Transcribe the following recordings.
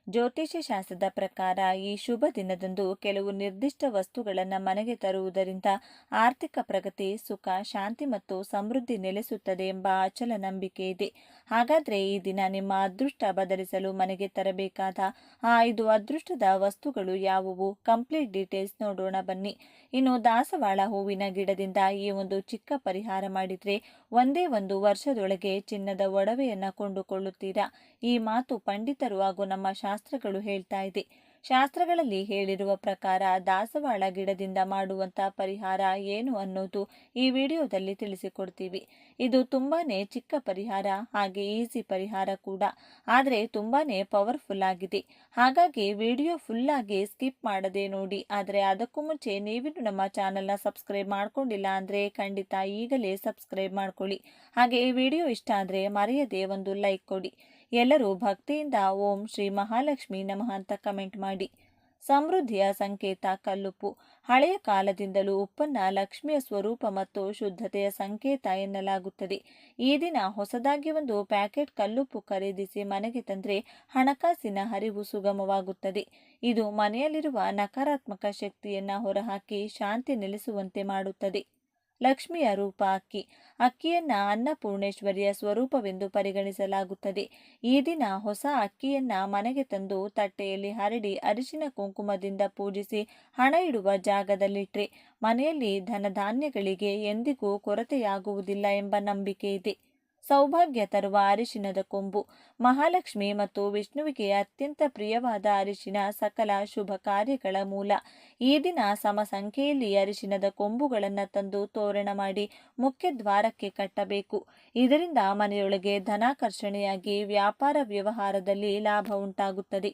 ಜ್ಯೋತಿಷ್ಯ ಶಾಸ್ತ್ರದ ಪ್ರಕಾರ ಈ ಶುಭ ದಿನದಂದು ಕೆಲವು ನಿರ್ದಿಷ್ಟ ವಸ್ತುಗಳನ್ನು ಮನೆಗೆ ತರುವುದರಿಂದ ಆರ್ಥಿಕ ಪ್ರಗತಿ, ಸುಖ, ಶಾಂತಿ ಮತ್ತು ಸಮೃದ್ಧಿ ನೆಲೆಸುತ್ತದೆ ಎಂಬ ಅಚಲ ನಂಬಿಕೆ ಇದೆ. ಹಾಗಾದ್ರೆ ಈ ದಿನ ನಿಮ್ಮ ಅದೃಷ್ಟ ಬದಲಿಸಲು ಮನೆಗೆ ತರಬೇಕಾದ ಆ 5 ಅದೃಷ್ಟದ ವಸ್ತುಗಳು ಯಾವುವು? ಕಂಪ್ಲೀಟ್ ಡೀಟೇಲ್ಸ್ ನೋಡೋಣ ಬನ್ನಿ. ಇನ್ನು ದಾಸವಾಳ ಹೂವಿನ ಗಿಡದಿಂದ ಈ ಒಂದು ಚಿಕ್ಕ ಪರಿಹಾರ ಮಾಡಿದ್ರೆ ಒಂದೇ ಒಂದು ವರ್ಷದೊಳಗೆ ಚಿನ್ನದ ಒಡವೆಯನ್ನ ಕೊಂಡುಕೊಳ್ಳುತ್ತೀರಾ. ಈ ಮಾತು ಪಂಡಿತರು ಹಾಗೂ ನಮ್ಮ ಶಾಸ್ತ್ರಗಳು ಹೇಳ್ತಾ ಇದೆ. ಶಾಸ್ತ್ರಗಳಲ್ಲಿ ಹೇಳಿರುವ ಪ್ರಕಾರ ದಾಸವಾಳ ಗಿಡದಿಂದ ಮಾಡುವಂತ ಪರಿಹಾರ ಏನು ಅನ್ನೋದು ಈ ವಿಡಿಯೋದಲ್ಲಿ ತಿಳಿಸಿಕೊಡ್ತೀವಿ. ಇದು ತುಂಬಾನೇ ಚಿಕ್ಕ ಪರಿಹಾರ, ಹಾಗೆ ಈಸಿ ಪರಿಹಾರ ಕೂಡ, ಆದ್ರೆ ತುಂಬಾನೇ ಪವರ್ಫುಲ್ ಆಗಿದೆ. ಹಾಗಾಗಿ ವಿಡಿಯೋ ಫುಲ್ ಆಗಿ ಸ್ಕಿಪ್ ಮಾಡದೆ ನೋಡಿ. ಆದ್ರೆ ಅದಕ್ಕೂ ಮುಂಚೆ ನೀವಿನ್ನು ನಮ್ಮ ಚಾನೆಲ್ನ ಸಬ್ಸ್ಕ್ರೈಬ್ ಮಾಡ್ಕೊಂಡಿಲ್ಲ ಅಂದ್ರೆ ಖಂಡಿತ ಈಗಲೇ ಸಬ್ಸ್ಕ್ರೈಬ್ ಮಾಡ್ಕೊಳ್ಳಿ. ಹಾಗೆ ಈ ವಿಡಿಯೋ ಇಷ್ಟ ಆದ್ರೆ ಮರೆಯದೆ ಒಂದು ಲೈಕ್ ಕೊಡಿ. ಎಲ್ಲರೂ ಭಕ್ತಿಯಿಂದ ಓಂ ಶ್ರೀ ಮಹಾಲಕ್ಷ್ಮಿ ನಮಃ ಅಂತ ಕಮೆಂಟ್ ಮಾಡಿ. ಸಮೃದ್ಧಿಯ ಸಂಕೇತ ಕಲ್ಲುಪ್ಪು. ಹಳೆಯ ಕಾಲದಿಂದಲೂ ಉಪ್ಪನ್ನ ಲಕ್ಷ್ಮಿಯ ಸ್ವರೂಪ ಮತ್ತು ಶುದ್ಧತೆಯ ಸಂಕೇತ ಎನ್ನಲಾಗುತ್ತದೆ. ಈ ದಿನ ಹೊಸದಾಗಿ ಒಂದು ಪ್ಯಾಕೆಟ್ ಕಲ್ಲುಪ್ಪು ಖರೀದಿಸಿ ಮನೆಗೆ ತಂದ್ರೆ ಹಣಕಾಸಿನ ಹರಿವು ಸುಗಮವಾಗುತ್ತದೆ. ಇದು ಮನೆಯಲ್ಲಿರುವ ನಕಾರಾತ್ಮಕ ಶಕ್ತಿಯನ್ನ ಹೊರಹಾಕಿ ಶಾಂತಿ ನೆಲೆಸುವಂತೆ ಮಾಡುತ್ತದೆ. ಲಕ್ಷ್ಮಿಯ ರೂಪ ಅಕ್ಕಿ. ಅಕ್ಕಿಯನ್ನ ಅನ್ನಪೂರ್ಣೇಶ್ವರಿಯ ಸ್ವರೂಪವೆಂದು ಪರಿಗಣಿಸಲಾಗುತ್ತದೆ. ಈ ದಿನ ಹೊಸ ಅಕ್ಕಿಯನ್ನ ಮನೆಗೆ ತಂದು ತಟ್ಟೆಯಲ್ಲಿ ಹರಡಿ ಅರಿಶಿನ ಕುಂಕುಮದಿಂದ ಪೂಜಿಸಿ ಹಣ ಇಡುವ ಜಾಗದಲ್ಲಿಟ್ರೆ ಮನೆಯಲ್ಲಿ ಧನಧಾನ್ಯಗಳಿಗೆ ಎಂದಿಗೂ ಕೊರತೆಯಾಗುವುದಿಲ್ಲ ಎಂಬ ನಂಬಿಕೆ ಇದೆ. ಸೌಭಾಗ್ಯ ತರುವ ಅರಿಶಿನದ ಕೊಂಬು. ಮಹಾಲಕ್ಷ್ಮಿ ಮತ್ತು ವಿಷ್ಣುವಿಗೆ ಅತ್ಯಂತ ಪ್ರಿಯವಾದ ಅರಿಶಿನ ಸಕಲ ಶುಭ ಕಾರ್ಯಗಳ ಮೂಲ. ಈ ದಿನ ಸಮ ಸಂಖ್ಯೆಯಲ್ಲಿ ಅರಿಶಿನದ ಕೊಂಬುಗಳನ್ನು ತಂದು ತೋರಣ ಮಾಡಿ ಮುಖ್ಯ ದ್ವಾರಕ್ಕೆ ಕಟ್ಟಬೇಕು. ಇದರಿಂದ ಮನೆಯೊಳಗೆ ಧನಾಕರ್ಷಣೆಯಾಗಿ ವ್ಯಾಪಾರ ವ್ಯವಹಾರದಲ್ಲಿ ಲಾಭ ಉಂಟಾಗುತ್ತದೆ.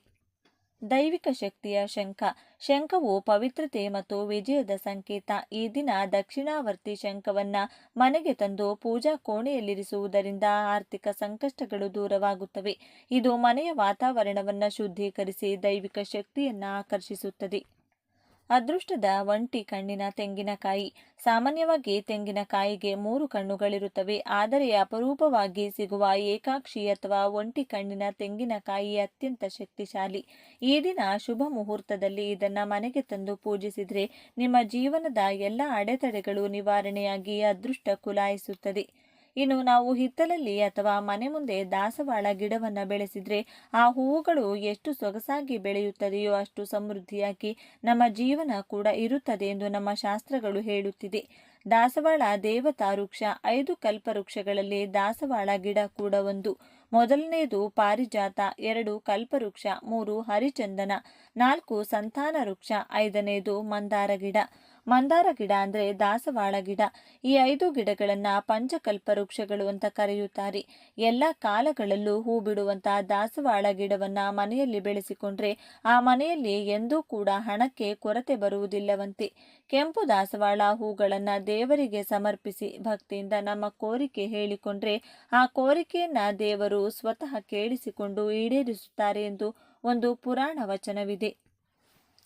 ದೈವಿಕ ಶಕ್ತಿಯ ಶಂಖ. ಶಂಖವು ಪವಿತ್ರತೆ ಮತ್ತು ವಿಜಯದ ಸಂಕೇತ. ಈ ದಿನ ದಕ್ಷಿಣಾವರ್ತಿ ಶಂಖವನ್ನ ಮನೆಗೆ ತಂದು ಪೂಜಾ ಕೋಣೆಯಲ್ಲಿರಿಸುವುದರಿಂದ ಆರ್ಥಿಕ ಸಂಕಷ್ಟಗಳು ದೂರವಾಗುತ್ತವೆ. ಇದು ಮನೆಯ ವಾತಾವರಣವನ್ನ ಶುದ್ಧೀಕರಿಸಿ ದೈವಿಕ ಶಕ್ತಿಯನ್ನ ಆಕರ್ಷಿಸುತ್ತದೆ. ಅದೃಷ್ಟದ ಒಂಟಿ ಕಣ್ಣಿನ ತೆಂಗಿನಕಾಯಿ. ಸಾಮಾನ್ಯವಾಗಿ ತೆಂಗಿನಕಾಯಿಗೆ 3 ಕಣ್ಣುಗಳಿರುತ್ತವೆ, ಆದರೆ ಅಪರೂಪವಾಗಿ ಸಿಗುವ ಏಕಾಕ್ಷಿ ಅಥವಾ ಒಂಟಿ ಕಣ್ಣಿನ ತೆಂಗಿನಕಾಯಿ ಅತ್ಯಂತ ಶಕ್ತಿಶಾಲಿ. ಈ ದಿನ ಶುಭ ಮುಹೂರ್ತದಲ್ಲಿ ಇದನ್ನ ಮನೆಗೆ ತಂದು ಪೂಜಿಸಿದ್ರೆ ನಿಮ್ಮ ಜೀವನದ ಎಲ್ಲ ಅಡೆತಡೆಗಳು ನಿವಾರಣೆಯಾಗಿ ಅದೃಷ್ಟ ಕುಲಾಯಿಸುತ್ತದೆ. ಇನ್ನು ನಾವು ಹಿತ್ತಲಲ್ಲಿ ಅಥವಾ ಮನೆ ಮುಂದೆ ದಾಸವಾಳ ಗಿಡವನ್ನ ಬೆಳೆಸಿದ್ರೆ ಆ ಹೂವುಗಳು ಎಷ್ಟು ಸೊಗಸಾಗಿ ಬೆಳೆಯುತ್ತದೆಯೋ ಅಷ್ಟು ಸಮೃದ್ಧಿಯಾಗಿ ನಮ್ಮ ಜೀವನ ಕೂಡ ಇರುತ್ತದೆ ಎಂದು ನಮ್ಮ ಶಾಸ್ತ್ರಗಳು ಹೇಳುತ್ತಿದೆ. ದಾಸವಾಳ ದೇವತಾ ವೃಕ್ಷ. 5 ಕಲ್ಪವೃಕ್ಷಗಳಲ್ಲಿ ದಾಸವಾಳ ಗಿಡ ಕೂಡ ಒಂದು. ಮೊದಲನೆಯದು ಪಾರಿಜಾತ, 2 ಕಲ್ಪವೃಕ್ಷ, 3 ಹರಿಚಂದನ, 4 ಸಂತಾನ ವೃಕ್ಷ, 5ನೇದು ಮಂದಾರ ಗಿಡ. ಮಂದಾರ ಗಿಡ ಅಂದ್ರೆ ದಾಸವಾಳ ಗಿಡ. ಈ 5 ಗಿಡಗಳನ್ನ ಪಂಚಕಲ್ಪ ವೃಕ್ಷಗಳು ಅಂತ ಕರೆಯುತ್ತಾರೆ. ಎಲ್ಲ ಕಾಲಗಳಲ್ಲೂ ಹೂ ಬಿಡುವಂತಹ ದಾಸವಾಳ ಗಿಡವನ್ನ ಮನೆಯಲ್ಲಿ ಬೆಳೆಸಿಕೊಂಡ್ರೆ ಆ ಮನೆಯಲ್ಲಿ ಎಂದೂ ಕೂಡ ಹಣಕ್ಕೆ ಕೊರತೆ ಬರುವುದಿಲ್ಲವಂತೆ. ಕೆಂಪು ದಾಸವಾಳ ಹೂಗಳನ್ನ ದೇವರಿಗೆ ಸಮರ್ಪಿಸಿ ಭಕ್ತಿಯಿಂದ ನಮ್ಮ ಕೋರಿಕೆ ಹೇಳಿಕೊಂಡ್ರೆ ಆ ಕೋರಿಕೆಯನ್ನ ದೇವರು ಸ್ವತಃ ಕೇಳಿಸಿಕೊಂಡು ಈಡೇರಿಸುತ್ತಾರೆ ಎಂದು ಒಂದು ಪುರಾಣ ವಚನವಿದೆ.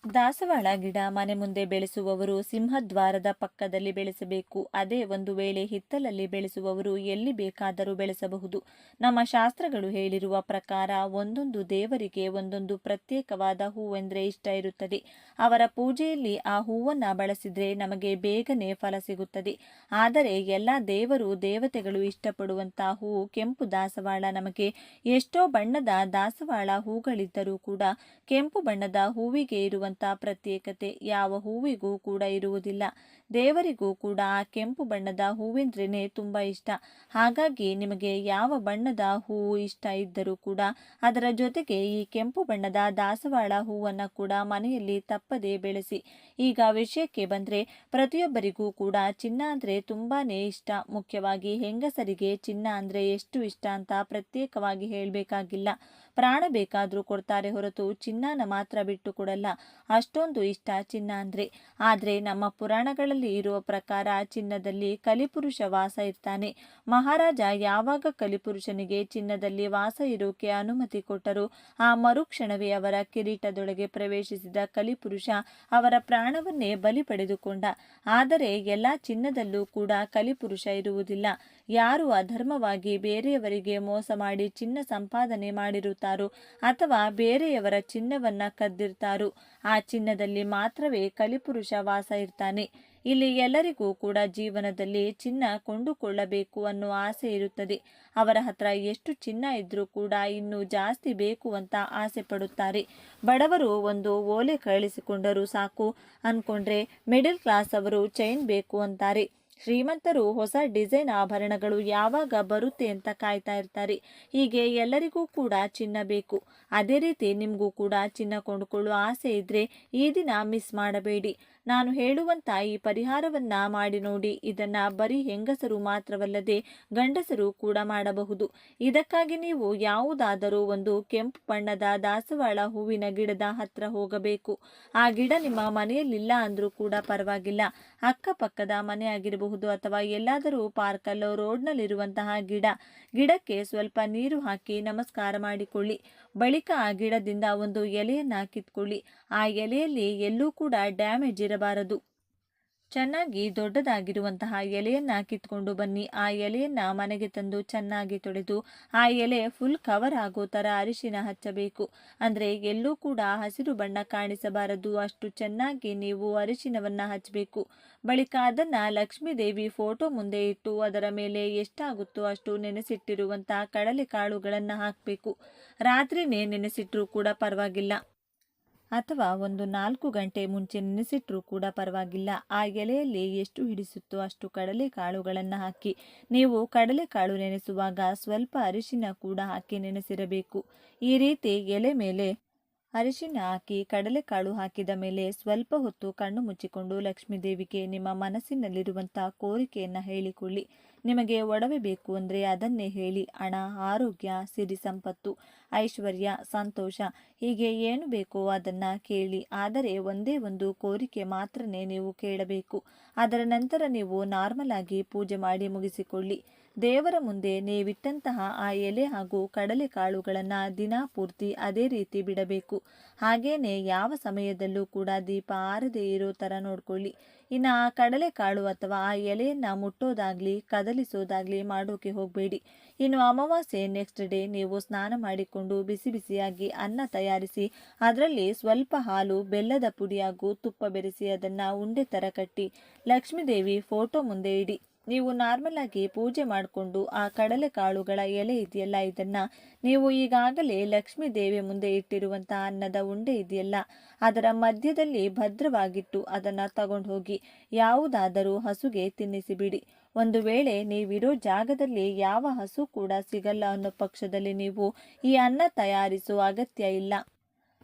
ದಾಸವಾಳ ಗಿಡ ಮನೆ ಮುಂದೆ ಬೆಳೆಸುವವರು ಸಿಂಹದ್ವಾರದ ಪಕ್ಕದಲ್ಲಿ ಬೆಳೆಸಬೇಕು. ಅದೇ ಒಂದು ವೇಳೆ ಹಿತ್ತಲಲ್ಲಿ ಬೆಳೆಸುವವರು ಎಲ್ಲಿ ಬೇಕಾದರೂ ಬೆಳೆಸಬಹುದು. ನಮ್ಮ ಶಾಸ್ತ್ರಗಳು ಹೇಳಿರುವ ಪ್ರಕಾರ ಒಂದೊಂದು ದೇವರಿಗೆ ಒಂದೊಂದು ಪ್ರತ್ಯೇಕವಾದ ಹೂವೆಂದ್ರೆ ಇಷ್ಟ ಇರುತ್ತದೆ. ಅವರ ಪೂಜೆಯಲ್ಲಿ ಆ ಹೂವನ್ನ ಬಳಸಿದ್ರೆ ನಮಗೆ ಬೇಗನೆ ಫಲ ಸಿಗುತ್ತದೆ. ಆದರೆ ಎಲ್ಲ ದೇವರು ದೇವತೆಗಳು ಇಷ್ಟಪಡುವಂತಹ ಹೂವು ಕೆಂಪು ದಾಸವಾಳ. ನಮಗೆ ಎಷ್ಟೋ ಬಣ್ಣದ ದಾಸವಾಳ ಹೂಗಳಿದ್ದರೂ ಕೂಡ ಕೆಂಪು ಬಣ್ಣದ ಹೂವಿಗೆ ಇರುವಂತಹ ಪ್ರತ್ಯೇಕತೆ ಯಾವ ಹೂವಿಗೂ ಕೂಡ ಇರುವುದಿಲ್ಲ. ದೇವರಿಗೂ ಕೂಡ ಆ ಕೆಂಪು ಬಣ್ಣದ ಹೂವೆಂದ್ರೇನೆ ತುಂಬಾ ಇಷ್ಟ. ಹಾಗಾಗಿ ನಿಮಗೆ ಯಾವ ಬಣ್ಣದ ಹೂವು ಇಷ್ಟ ಇದ್ದರೂ ಕೂಡ ಅದರ ಜೊತೆಗೆ ಈ ಕೆಂಪು ಬಣ್ಣದ ದಾಸವಾಳ ಹೂವನ್ನ ಕೂಡ ಮನೆಯಲ್ಲಿ ತಪ್ಪದೆ ಬೆಳೆಸಿ. ಈಗ ವಿಷಯಕ್ಕೆ ಬಂದ್ರೆ ಪ್ರತಿಯೊಬ್ಬರಿಗೂ ಕೂಡ ಚಿನ್ನ ಅಂದ್ರೆ ತುಂಬಾನೇ ಇಷ್ಟ. ಮುಖ್ಯವಾಗಿ ಹೆಂಗಸರಿಗೆ ಚಿನ್ನ ಅಂದ್ರೆ ಎಷ್ಟು ಇಷ್ಟ ಅಂತ ಪ್ರತ್ಯೇಕವಾಗಿ ಹೇಳಬೇಕಾಗಿಲ್ಲ. ಪ್ರಾಣ ಬೇಕಾದ್ರೂ ಕೊಡ್ತಾರೆ ಹೊರತು ಚಿನ್ನನ ಮಾತ್ರ ಬಿಟ್ಟು ಕೊಡಲ್ಲ. ಅಷ್ಟೊಂದು ಇಷ್ಟ ಚಿನ್ನ ಅಂದ್ರೆ. ಆದ್ರೆ ನಮ್ಮ ಪುರಾಣಗಳಲ್ಲಿ ಇರುವ ಪ್ರಕಾರ ಚಿನ್ನದಲ್ಲಿ ಕಲಿಪುರುಷ ವಾಸ ಇರ್ತಾನೆ. ಮಹಾರಾಜ ಯಾವಾಗ ಕಲಿಪುರುಷನಿಗೆ ಚಿನ್ನದಲ್ಲಿ ವಾಸ ಇರೋಕೆ ಅನುಮತಿ ಕೊಟ್ಟರು ಆ ಮರುಕ್ಷಣವೇ ಅವರ ಕಿರೀಟದೊಳಗೆ ಪ್ರವೇಶಿಸಿದ ಕಲಿಪುರುಷ ಅವರ ಪ್ರಾಣವನ್ನೇ ಬಲಿ ಪಡೆದುಕೊಂಡ. ಆದರೆ ಎಲ್ಲಾ ಚಿನ್ನದಲ್ಲೂ ಕೂಡ ಕಲಿಪುರುಷ ಇರುವುದಿಲ್ಲ. ಯಾರು ಅಧರ್ಮವಾಗಿ ಬೇರೆಯವರಿಗೆ ಮೋಸ ಮಾಡಿ ಚಿನ್ನ ಸಂಪಾದನೆ ಮಾಡಿರುತ್ತಾರೆ ಮಾಡುತ್ತಾರೋ ಅಥವಾ ಬೇರೆಯವರ ಚಿನ್ನವನ್ನ ಕದ್ದಿರ್ತಾರೋ ಆ ಚಿನ್ನದಲ್ಲಿ ಮಾತ್ರವೇ ಕಲಿಪುರುಷ ವಾಸ ಇರ್ತಾನೆ. ಇಲ್ಲಿ ಎಲ್ಲರಿಗೂ ಕೂಡ ಜೀವನದಲ್ಲಿ ಚಿನ್ನ ಕೊಂಡುಕೊಳ್ಳಬೇಕು ಅನ್ನೋ ಆಸೆ ಇರುತ್ತದೆ. ಅವರ ಹತ್ರ ಎಷ್ಟು ಚಿನ್ನ ಇದ್ರೂ ಕೂಡ ಇನ್ನೂ ಜಾಸ್ತಿ ಬೇಕು ಅಂತ ಆಸೆ ಪಡುತ್ತಾರೆ. ಬಡವರು ಒಂದು ಓಲೆ ಕಳಿಸಿಕೊಂಡರೂ ಸಾಕು ಅನ್ಕೊಂಡ್ರೆ ಮಿಡಲ್ ಕ್ಲಾಸ್ ಅವರು ಚೈನ್ ಬೇಕು ಅಂತಾರೆ. ಶ್ರೀಮಂತರು ಹೊಸ ಡಿಸೈನ್ ಆಭರಣಗಳು ಯಾವಾಗ ಬರುತ್ತೆ ಅಂತ ಕಾಯ್ತಾ ಇರ್ತಾರೆ. ಹೀಗೆ ಎಲ್ಲರಿಗೂ ಕೂಡ ಚಿನ್ನ ಬೇಕು. ಅದೇ ರೀತಿ ನಿಮಗೂ ಕೂಡ ಚಿನ್ನ ಕೊಂಡುಕೊಳ್ಳುವ ಆಸೆ ಇದ್ರೆ ಈ ದಿನ ಮಿಸ್ ಮಾಡಬೇಡಿ. ನಾನು ಹೇಳುವಂತ ಈ ಪರಿಹಾರವನ್ನ ಮಾಡಿ ನೋಡಿ. ಇದನ್ನ ಬರೀ ಹೆಂಗಸರು ಮಾತ್ರವಲ್ಲದೆ ಗಂಡಸರು ಕೂಡ ಮಾಡಬಹುದು. ಇದಕ್ಕಾಗಿ ನೀವು ಯಾವುದಾದರೂ ಒಂದು ಕೆಂಪು ಬಣ್ಣದ ದಾಸವಾಳ ಹೂವಿನ ಗಿಡದ ಹತ್ರ ಹೋಗಬೇಕು. ಆ ಗಿಡ ನಿಮ್ಮ ಮನೆಯಲ್ಲಿಲ್ಲ ಅಂದ್ರೂ ಕೂಡ ಪರವಾಗಿಲ್ಲ, ಅಕ್ಕಪಕ್ಕದ ಮನೆ ಆಗಿರಬಹುದು ಅಥವಾ ಎಲ್ಲಾದರೂ ಪಾರ್ಕಲ್ಲೋ ರೋಡ್ನಲ್ಲಿರುವಂತಹ ಗಿಡಕ್ಕೆ ಸ್ವಲ್ಪ ನೀರು ಹಾಕಿ ನಮಸ್ಕಾರ ಮಾಡಿಕೊಳ್ಳಿ. ಬಳಿಕ ಆ ಗಿಡದಿಂದ ಒಂದು ಎಲೆಯನ್ನ ಕಿತ್ಕೊಳ್ಳಿ. ಆ ಎಲೆಯಲ್ಲಿ ಎಲ್ಲೂ ಕೂಡ ಡ್ಯಾಮೇಜ್ ಇರಬಾರದು. ಚೆನ್ನಾಗಿ ದೊಡ್ಡದಾಗಿರುವಂತಹ ಎಲೆಯನ್ನ ಕಿತ್ಕೊಂಡು ಬನ್ನಿ. ಆ ಎಲೆಯನ್ನ ಮನೆಗೆ ತಂದು ಚೆನ್ನಾಗಿ ತೊಳೆದು ಆ ಎಲೆ ಫುಲ್ ಕವರ್ ಆಗೋ ತರ ಅರಿಶಿನ ಹಚ್ಚಬೇಕು. ಅಂದ್ರೆ ಎಲ್ಲೂ ಕೂಡ ಹಸಿರು ಬಣ್ಣ ಕಾಣಿಸಬಾರದು, ಅಷ್ಟು ಚೆನ್ನಾಗಿ ನೀವು ಅರಿಶಿನವನ್ನ ಹಚ್ಚಬೇಕು. ಬಳಿಕ ಅದನ್ನ ಲಕ್ಷ್ಮೀ ದೇವಿ ಫೋಟೋ ಮುಂದೆ ಇಟ್ಟು ಅದರ ಮೇಲೆ ಎಷ್ಟಾಗುತ್ತೋ ಅಷ್ಟು ನೆನೆಸಿಟ್ಟಿರುವಂತಹ ಕಡಲೆ ಕಾಳುಗಳನ್ನ ಹಾಕಬೇಕು. ರಾತ್ರಿನೇ ನೆನೆಸಿಟ್ರೂ ಕೂಡ ಪರವಾಗಿಲ್ಲ ಅಥವಾ ಒಂದು 4 ಗಂಟೆ ಮುಂಚೆ ನೆನೆಸಿಟ್ರೂ ಕೂಡ ಪರವಾಗಿಲ್ಲ. ಆ ಎಲೆಯಲ್ಲಿ ಎಷ್ಟು ಹಿಡಿಸುತ್ತೋ ಅಷ್ಟು ಕಡಲೆ ಕಾಳುಗಳನ್ನು ಹಾಕಿ. ನೀವು ಕಡಲೆಕಾಳು ನೆನೆಸುವಾಗ ಸ್ವಲ್ಪ ಅರಿಶಿನ ಕೂಡ ಹಾಕಿ ನೆನೆಸಿರಬೇಕು. ಈ ರೀತಿ ಎಲೆ ಮೇಲೆ ಅರಿಶಿನ ಹಾಕಿ ಕಡಲೆಕಾಳು ಹಾಕಿದ ಮೇಲೆ ಸ್ವಲ್ಪ ಹೊತ್ತು ಕಣ್ಣು ಮುಚ್ಚಿಕೊಂಡು ಲಕ್ಷ್ಮೀ ದೇವಿಗೆ ನಿಮ್ಮ ಮನಸ್ಸಿನಲ್ಲಿರುವಂತಹ ಕೋರಿಕೆಯನ್ನು ಹೇಳಿಕೊಳ್ಳಿ. ನಿಮಗೆ ಒಡವೆ ಬೇಕು ಅಂದರೆ ಅದನ್ನೇ ಹೇಳಿ. ಹಣ, ಆರೋಗ್ಯ, ಸಿರಿ ಸಂಪತ್ತು, ಐಶ್ವರ್ಯ, ಸಂತೋಷ ಹೀಗೆ ಏನು ಬೇಕೋ ಅದನ್ನು ಕೇಳಿ. ಆದರೆ ಒಂದೇ ಒಂದು ಕೋರಿಕೆ ಮಾತ್ರನೇ ನೀವು ಕೇಳಬೇಕು. ಅದರ ನಂತರ ನೀವು ನಾರ್ಮಲ್ ಆಗಿ ಪೂಜೆ ಮಾಡಿ ಮುಗಿಸಿಕೊಳ್ಳಿ. ದೇವರ ಮುಂದೆ ನೀವಿಟ್ಟಂತಹ ಆ ಎಲೆ ಹಾಗೂ ಕಡಲೆ ಕಾಳುಗಳನ್ನು ದಿನ ಪೂರ್ತಿ ಅದೇ ರೀತಿ ಬಿಡಬೇಕು. ಹಾಗೇನೆ ಯಾವ ಸಮಯದಲ್ಲೂ ಕೂಡ ದೀಪ ಆರದೇ ಇರೋ ಥರ ನೋಡ್ಕೊಳ್ಳಿ. ಇನ್ನು ಆ ಕಡಲೆಕಾಳು ಅಥವಾ ಆ ಎಲೆಯನ್ನು ಮುಟ್ಟೋದಾಗ್ಲಿ ಕದಲಿಸೋದಾಗ್ಲಿ ಮಾಡೋಕೆ ಹೋಗಬೇಡಿ. ಇನ್ನು ಅಮಾವಾಸ್ಯೆ ನೆಕ್ಸ್ಟ್ ಡೇ ನೀವು ಸ್ನಾನ ಮಾಡಿಕೊಂಡು ಬಿಸಿ ಬಿಸಿಯಾಗಿ ಅನ್ನ ತಯಾರಿಸಿ ಅದರಲ್ಲಿ ಸ್ವಲ್ಪ ಹಾಲು, ಬೆಲ್ಲದ ಪುಡಿ ಹಾಗೂ ತುಪ್ಪ ಬೆರೆಸಿ ಅದನ್ನು ಉಂಡೆ ಥರ ಕಟ್ಟಿ ಲಕ್ಷ್ಮೀ ದೇವಿ ಫೋಟೋ ಮುಂದೆ ಇಡಿ. ನೀವು ನಾರ್ಮಲ್ ಆಗಿ ಪೂಜೆ ಮಾಡಿಕೊಂಡು ಆ ಕಡಲೆ ಕಾಳುಗಳ ಎಲೆ ಇದೆಯಲ್ಲ, ಇದನ್ನ ನೀವು ಈಗಾಗಲೇ ಲಕ್ಷ್ಮೀ ದೇವಿ ಮುಂದೆ ಇಟ್ಟಿರುವಂತಹ ಅನ್ನದ ಉಂಡೆ ಇದೆಯಲ್ಲ ಅದರ ಮಧ್ಯದಲ್ಲಿ ಭದ್ರವಾಗಿಟ್ಟು ಅದನ್ನ ತಗೊಂಡು ಹೋಗಿ ಯಾವುದಾದರೂ ಹಸುಗೆ ತಿನ್ನಿಸಿಬಿಡಿ. ಒಂದು ವೇಳೆ ನೀವಿರೋ ಜಾಗದಲ್ಲಿ ಯಾವ ಹಸು ಕೂಡ ಸಿಗಲ್ಲ ಅನ್ನೋ ಪಕ್ಷದಲ್ಲಿ ನೀವು ಈ ಅನ್ನ ತಯಾರಿಸುವ ಅಗತ್ಯ ಇಲ್ಲ.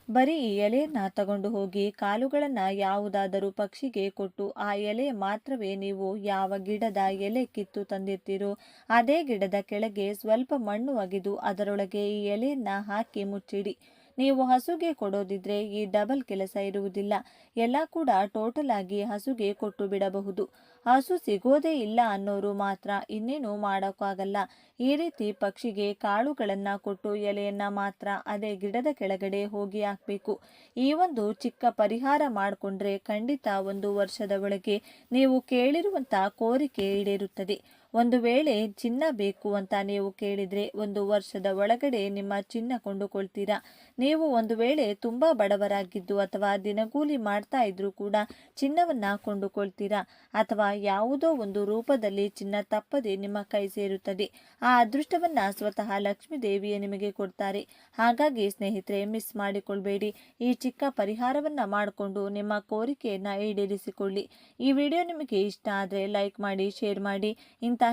ಬರೀ ಈ ಎಲೆಯನ್ನ ತಗೊಂಡು ಹೋಗಿ ಕಾಳುಗಳನ್ನು ಯಾವುದಾದರೂ ಪಕ್ಷಿಗೆ ಕೊಟ್ಟು ಆ ಎಲೆ ಮಾತ್ರವೇ ನೀವು ಯಾವ ಗಿಡದ ಎಲೆ ಕಿತ್ತು ತಂದಿರ್ತೀರೋ ಅದೇ ಗಿಡದ ಕೆಳಗೆ ಸ್ವಲ್ಪ ಮಣ್ಣು ಅಗೆದು ಅದರೊಳಗೆ ಈ ಎಲೆಯನ್ನ ಹಾಕಿ ಮುಚ್ಚಿಡಿ. ನೀವು ಹಸುಗೆ ಕೊಡೋದಿದ್ರೆ ಈ ಡಬಲ್ ಕೆಲಸ ಇರುವುದಿಲ್ಲ. ಎಲ್ಲ ಕೂಡ ಟೋಟಲ್ ಆಗಿ ಹಸುಗೆ ಕೊಟ್ಟು ಬಿಡಬಹುದು. ಹಸು ಸಿಗೋದೇ ಇಲ್ಲ ಅನ್ನೋರು ಮಾತ್ರ ಇನ್ನೇನು ಮಾಡೋಕ್ಕಾಗಲ್ಲ. ಈ ರೀತಿ ಪಕ್ಷಿಗೆ ಕಾಳುಗಳನ್ನು ಕೊಟ್ಟು ಎಲೆಯನ್ನ ಮಾತ್ರ ಅದೇ ಗಿಡದ ಕೆಳಗಡೆ ಹೋಗಿ ಹಾಕಬೇಕು. ಈ ಒಂದು ಚಿಕ್ಕ ಪರಿಹಾರ ಮಾಡಿಕೊಂಡ್ರೆ ಖಂಡಿತ 1 ವರ್ಷದ ಒಳಗೆ ನೀವು ಕೇಳಿರುವಂತ ಕೋರಿಕೆ ಈಡೇರುತ್ತದೆ. ಒಂದು ವೇಳೆ ಚಿನ್ನ ಬೇಕು ಅಂತ ನೀವು ಕೇಳಿದ್ರೆ 1 ವರ್ಷದ ಒಳಗಡೆ ನಿಮ್ಮ ಚಿನ್ನ ಕೊಂಡುಕೊಳ್ತೀರಾ. ನೀವು ಒಂದು ವೇಳೆ ತುಂಬಾ ಬಡವರಾಗಿದ್ದು ಅಥವಾ ದಿನಗೂಲಿ ಮಾಡ್ತಾ ಇದ್ರೂ ಕೂಡ ಚಿನ್ನವನ್ನ ಕೊಂಡುಕೊಳ್ತೀರಾ ಅಥವಾ ಯಾವುದೋ ಒಂದು ರೂಪದಲ್ಲಿ ಚಿನ್ನ ತಪ್ಪದೆ ನಿಮ್ಮ ಕೈ ಸೇರುತ್ತದೆ. ಆ ಅದೃಷ್ಟವನ್ನ ಸ್ವತಃ ಲಕ್ಷ್ಮೀ ದೇವಿಯೇ ನಿಮಗೆ ಕೊಡ್ತಾರೆ. ಹಾಗಾಗಿ ಸ್ನೇಹಿತರೆ, ಮಿಸ್ ಮಾಡಿಕೊಳ್ಬೇಡಿ. ಈ ಚಿಕ್ಕ ಪರಿಹಾರವನ್ನ ಮಾಡಿಕೊಂಡು ನಿಮ್ಮ ಕೋರಿಕೆಯನ್ನ ಈಡೇರಿಸಿಕೊಳ್ಳಿ. ಈ ವಿಡಿಯೋ ನಿಮಗೆ ಇಷ್ಟ ಆದರೆ ಲೈಕ್ ಮಾಡಿ, ಶೇರ್ ಮಾಡಿ.